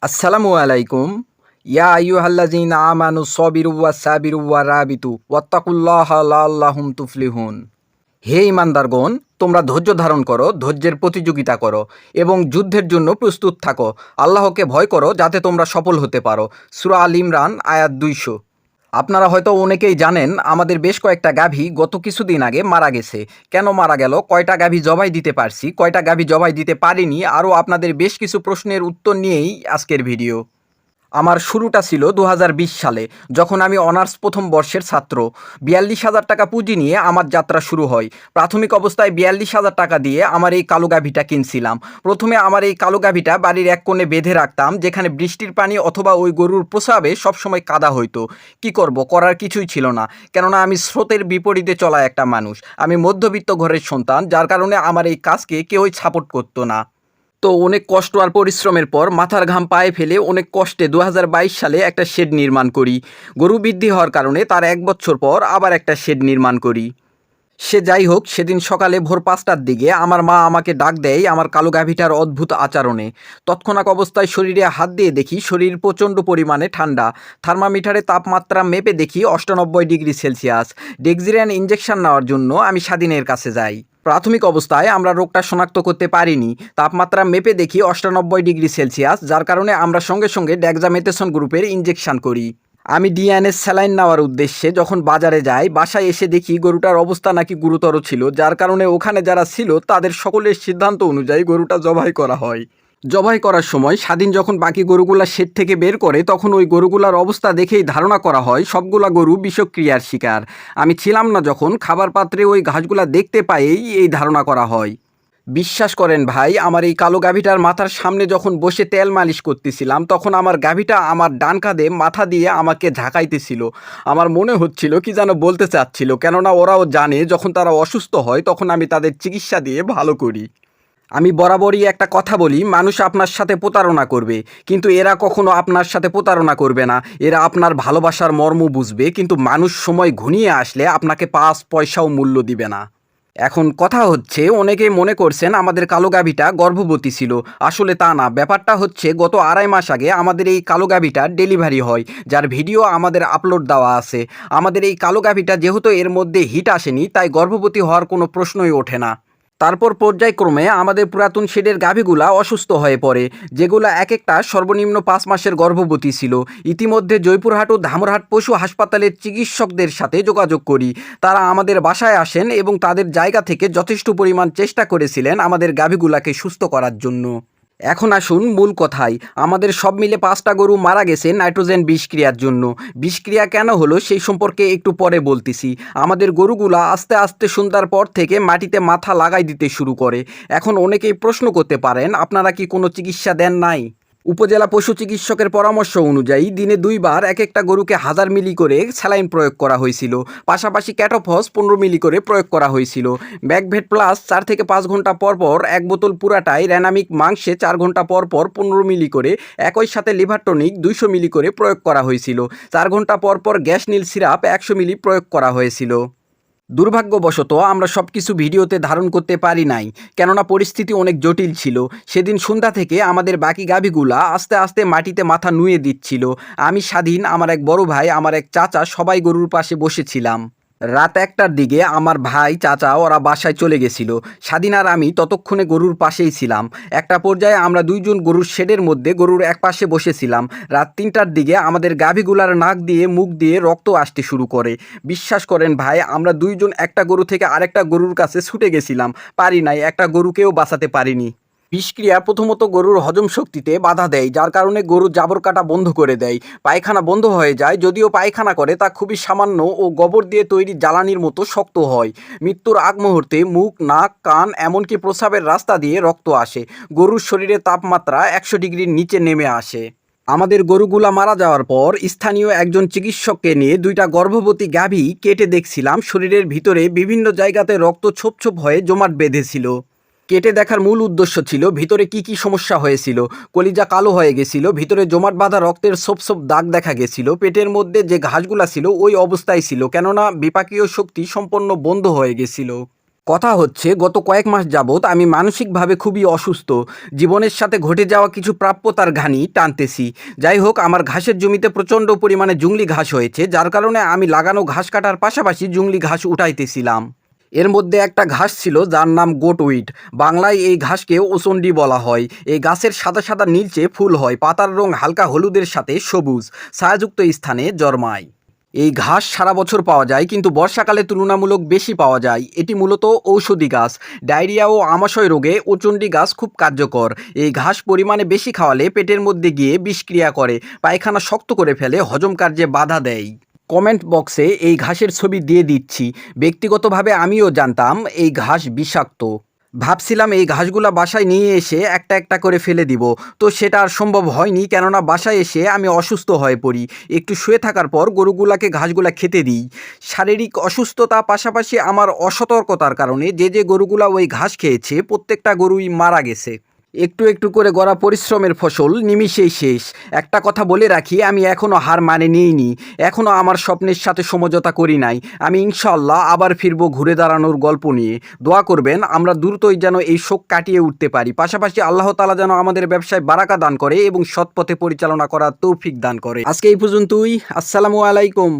আসসালামু আলাইকুম। ইয়া আইয়ুহাল্লাযীনা আমানু সবিরু ওয়াসাবিরু ওয়ারাবিতু ওয়াত্তাকুল্লাহা লাআল্লাকুম তুফলিহুন। হে ঈমানদারগণ, তোমরা ধৈর্য ধারণ করো, ধৈর্যের প্রতিযোগিতা করো এবং যুদ্ধের জন্য প্রস্তুত থাকো। আল্লাহকে ভয় করো যাতে তোমরা সফল হতে পারো। সূরা আল ইমরান আয়াত 200। আপনারা হয়তো অনেকেই জানেন আমাদের বেশ কয়েকটা গাভী গত কিছুদিন আগে মারা গেছে। কেন মারা গেল, কয়টা গাভী জবাই দিতে পারছি, কয়টা গাভী জবাই দিতে পারিনি, আরও আপনাদের বেশ কিছু প্রশ্নের উত্তর নিয়েই আজকের ভিডিও। আমার শুরুটা ছিল ২০২০ সালে, যখন আমি অনার্স প্রথম বর্ষের ছাত্র। ৪২,০০০ টাকা পুঁজি নিয়ে আমার যাত্রা শুরু হয়। প্রাথমিক অবস্থায় ৪২,০০০ টাকা দিয়ে আমার এই কালো গাভীটা কিনছিলাম। প্রথমে আমার এই কালো গাভীটা বাড়ির এক কোণে বেঁধে রাখতাম, যেখানে বৃষ্টির পানি অথবা ওই গরুর প্রস্রাবে সবসময় কাদা হইতো। কি করব, করার কিছুই ছিল না, কেননা আমি স্রোতের বিপরীতে চলা একটা মানুষ। আমি মধ্যবিত্ত ঘরের সন্তান, যার কারণে আমার এই কাজকে কেউই সাপোর্ট করতো না। তো অনেক কষ্ট আর পরিশ্রমের পর মাথার ঘাম পায়ে ফেলে অনেক কষ্টে ২০২২ সালে একটা শেড নির্মাণ করি। গরু বৃদ্ধি হওয়ার কারণে তার ১ বছর পর আবার একটা শেড নির্মাণ করি। সে যাই হোক, সেদিন সকালে ভোর ৫টার দিকে আমার মা আমাকে ডাক দেয় আমার কালো গাভীটার অদ্ভুত আচরণে। তৎক্ষণাৎ অবস্থায় শরীরে হাত দিয়ে দেখি শরীর প্রচণ্ড পরিমাণে ঠান্ডা। থার্মামিটারে তাপমাত্রা মেপে দেখি ৯৮°C। ডেক্সিরিয়ান ইঞ্জেকশন নেওয়ার জন্য আমি স্বাধীনের কাছে যাই। প্রাথমিক অবস্থায় আমরা রোগটা শনাক্ত করতে পারিনি। তাপমাত্রা মেপে দেখি ৯৮°C, যার কারণে আমরা সঙ্গে সঙ্গে ডেক্সামেথেসন গ্রুপের ইঞ্জেকশন করি। আমি ডিএনএস স্যালাইন নেওয়ার উদ্দেশ্যে যখন বাজারে যাই, বাসায় এসে দেখি গরুটার অবস্থা নাকি গুরুতর ছিল, যার কারণে ওখানে যারা ছিল তাদের সকলের সিদ্ধান্ত অনুযায়ী গরুটা জবাই করা হয়। জবাই করার সময় স্বাধীন যখন বাকি গরুগুলা শেড থেকে বের করে, তখন ওই গরুগুলার অবস্থা দেখেই ধারণা করা হয় সবগুলা গরু বিষক্রিয়ার শিকার। আমি ছিলাম না যখন, খাবার পাত্রে ওই ঘাসগুলা দেখতে পাইয়েই এই ধারণা করা হয়। বিশ্বাস করেন ভাই, আমার এই কালো গাভীটার মাথার সামনে যখন বসে তেল মালিশ করতেছিলাম, তখন আমার গাভীটা আমার ডান কাঁধে মাথা দিয়ে আমাকে ঝাঁকাইতেছিল। আমার মনে হচ্ছিল কি যেন বলতে চাচ্ছিল, কেননা ওরাও জানে যখন তারা অসুস্থ হয় তখন আমি তাদের চিকিৎসা দিয়ে ভালো করি। আমি বরাবরই একটা কথা বলি, মানুষ আপনার সাথে প্রতারণা করবে, কিন্তু এরা কখনো আপনার সাথে প্রতারণা করবে না। এরা আপনার ভালোবাসার মর্ম বুঝবে, কিন্তু মানুষ সময় ঘনিয়ে আসলে আপনাকে ৫ পয়সাও মূল্য দিবে না। এখন কথা হচ্ছে, অনেকেই মনে করছেন আমাদের কালো গাভীটা গর্ভবতী ছিল। আসলে তা না। ব্যাপারটা হচ্ছে, গত ২.৫ মাস আগে আমাদের এই কালো গাভীটার ডেলিভারি হয়, যার ভিডিও আমাদের আপলোড দেওয়া আছে। আমাদের এই কালো গাভীটা যেহেতু এর মধ্যে হিট আসেনি, তাই গর্ভবতী হওয়ার কোনো প্রশ্নই ওঠে না। তারপর পর্যায়ক্রমে আমাদের পুরাতন শেডের গাভীগুলা অসুস্থ হয়ে পড়ে, যেগুলা এক একটা সর্বনিম্ন ৫ মাসের গর্ভবতী ছিল। ইতিমধ্যে জয়পুরহাট ও ধামরহাট পশু হাসপাতালের চিকিৎসকদের সাথে যোগাযোগ করি। তারা আমাদের বাসায় আসেন এবং তাদের জায়গা থেকে যথেষ্ট পরিমাণ চেষ্টা করেছিলেন আমাদের গাভীগুলাকে সুস্থ করার জন্য। এখন আসুন মূল কথায়। আমাদের সব মিলে ৫টা গরু মারা গেছে নাইট্রোজেন বিষক্রিয়ার জন্য। বিষক্রিয়া কেন হলো সেই সম্পর্কে একটু পরে বলতেছি। আমাদের গরুগুলা আস্তে আস্তে সন্ধ্যার পর থেকে মাটিতে মাথা লাগাই দিতে শুরু করে। এখন অনেকেই প্রশ্ন করতে পারেন, আপনারা কি কোনো চিকিৎসা দেন নাই? উপজেলা পশু চিকিৎসকের পরামর্শ অনুযায়ী দিনে ২ বার এক একটা গরুকে ১০০০ মিলি করে স্যালাইন প্রয়োগ করা হয়েছিল। পাশাপাশি ক্যাটোফস ১৫ মিলি করে প্রয়োগ করা হয়েছিল। ব্যাকভেট প্লাস ৪ থেকে ৫ ঘন্টা পর পর ১ বোতল পুরাটাই, রেনামিক মাংসে ৪ ঘন্টা পর পর ১৫ মিলি করে, একই সাথে লিভার টনিক ২০০ মিলি করে প্রয়োগ করা হয়েছিল। ৪ ঘন্টা পর পর গ্যাস নীল সিরাপ ১০০ মিলি প্রয়োগ করা হয়েছিল। দুর্ভাগ্যবশত আমরা সব কিছু ভিডিওতে ধারণ করতে পারি নাই, কেননা পরিস্থিতি অনেক জটিল ছিল। সেদিন সন্ধ্যা থেকে আমাদের বাকি গাভীগুলা আস্তে আস্তে মাটিতে মাথা নুয়ে দিচ্ছিল। আমি, স্বাধীন, আমার এক বড় ভাই, আমার এক চাচা সবাই গরুর পাশে বসেছিলাম। রাত ১টার দিকে আমার ভাই, চাচা ওরা বাসায় চলে গেছিল। স্বাধীন আর আমি ততক্ষণে গরুর পাশেই ছিলাম। একটা পর্যায়ে আমরা দুইজন গরুর শেডের মধ্যে গরুর এক পাশে বসেছিলাম। রাত ৩টার দিকে আমাদের গাভীগুলার নাক দিয়ে মুখ দিয়ে রক্ত আসতে শুরু করে। বিশ্বাস করেন ভাই, আমরা দুইজন একটা গরু থেকে আরেকটা গরুর কাছে ছুটে গেছিলাম, পারি নাই, একটা গরুকেও বাঁচাতে পারিনি। বিষক্রিয়া প্রথমত গরুর হজম শক্তিতে বাধা দেয়, যার কারণে গরুর জাবর কাটা বন্ধ করে দেয়। পায়খানা বন্ধ হয়ে যায়, যদিও পায়খানা করে তা খুবই সামান্য ও গোবর দিয়ে তৈরি জ্বালানির মতো শক্ত হয়। মৃত্যুর আগ মুহূর্তে মুখ, নাক, কান, এমনকি প্রস্রাবের রাস্তা দিয়ে রক্ত আসে। গরুর শরীরে তাপমাত্রা ১০০ ডিগ্রির নিচে নেমে আসে। আমাদের গরুগুলা মারা যাওয়ার পর স্থানীয় একজন চিকিৎসককে নিয়ে ২টা গর্ভবতী গাভী কেটে দেখছিলাম, শরীরের ভিতরে বিভিন্ন জায়গাতে রক্ত ছোপ ছোপ হয়ে জমাট বেঁধেছিল। কেটে দেখার মূল উদ্দেশ্য ছিল ভিতরে কি কি সমস্যা হয়েছিল। কলিজা কালো হয়ে গেছিল, ভিতরে জমাট বাঁধা রক্তের ছোপ ছোপ দাগ দেখা গেছিল, পেটের মধ্যে যে ঘাসগুলা ছিল ওই অবস্থায় ছিল, কেননা বিপাকীয় শক্তি সম্পূর্ণ বন্ধ হয়ে গেছিল। কথা হচ্ছে গত কয়েক মাস যাবৎ আমি মানসিকভাবে খুবই অসুস্থ। জীবনের সাথে ঘটে যাওয়া কিছু প্রাপ্যতার ঘানি টানতেছি। যাই হোক, আমার ঘাসের জমিতে প্রচণ্ড পরিমাণে জংলি ঘাস হয়েছে, যার কারণে আমি লাগানো ঘাস কাটার পাশাপাশি জংলি ঘাস উঠাইতেছিলাম। এর মধ্যে একটা ঘাস ছিল যার নাম গোটউইট। বাংলায় এই ঘাসকে ওসন্ডি বলা হয়। এই গাছের সাদা সাদা নীলচে ফুল হয়, পাতার রং হালকা হলুদের সাথে সবুজ, ছায়াযুক্ত স্থানে জন্মায়। এই ঘাস সারা বছর পাওয়া যায়, কিন্তু বর্ষাকালে তুলনামূলক বেশি পাওয়া যায়। এটি মূলত ঔষধি গাছ। ডায়রিয়া ও আমাশয় রোগে ওচন্ডি গাছ খুব কার্যকর। এই ঘাস পরিমাণে বেশি খাওয়ালে পেটের মধ্যে গিয়ে বিষক্রিয়া করে, পায়খানা শক্ত করে ফেলে, হজম কার্যে বাধা দেয়। কমেন্ট বক্সে এই ঘাসের ছবি দিয়ে দিচ্ছি। ব্যক্তিগতভাবে আমিও জানতাম এই ঘাস বিষাক্ত। ভাবছিলাম এই ঘাসগুলা বাসায় নিয়ে এসে একটা একটা করে ফেলে দিব, তো সেটা আর সম্ভব হয়নি, কেননা বাসায় এসে আমি অসুস্থ হয়ে পড়ি। একটু শুয়ে থাকার পর গরুগুলাকে ঘাসগুলা খেতে দিই। শারীরিক অসুস্থতা পাশাপাশি আমার অসতর্কতার কারণে যে গরুগুলা ওই ঘাস খেয়েছে প্রত্যেকটা গরুই মারা গেছে। একটু একটু করে গড়া পরিশ্রমের ফসল নিমিষেই শেষ। একটা কথা বলে রাখি, আমি এখনও হার মানে নিইনি, এখনও আমার স্বপ্নের সাথে সমঝোতা করি নাই। আমি ইনশাআল্লাহ আবার ফিরবো ঘুরে দাঁড়ানোর গল্প নিয়ে। দোয়া করবেন আমরা দ্রুতই যেন এই শোক কাটিয়ে উঠতে পারি, পাশাপাশি আল্লাহ তাআলা যেন আমাদের ব্যবসায় বারাকা দান করে এবং সৎ পথে পরিচালনা করার তৌফিক দান করে। আজকে এই পর্যন্তই। আসসালামু আলাইকুম।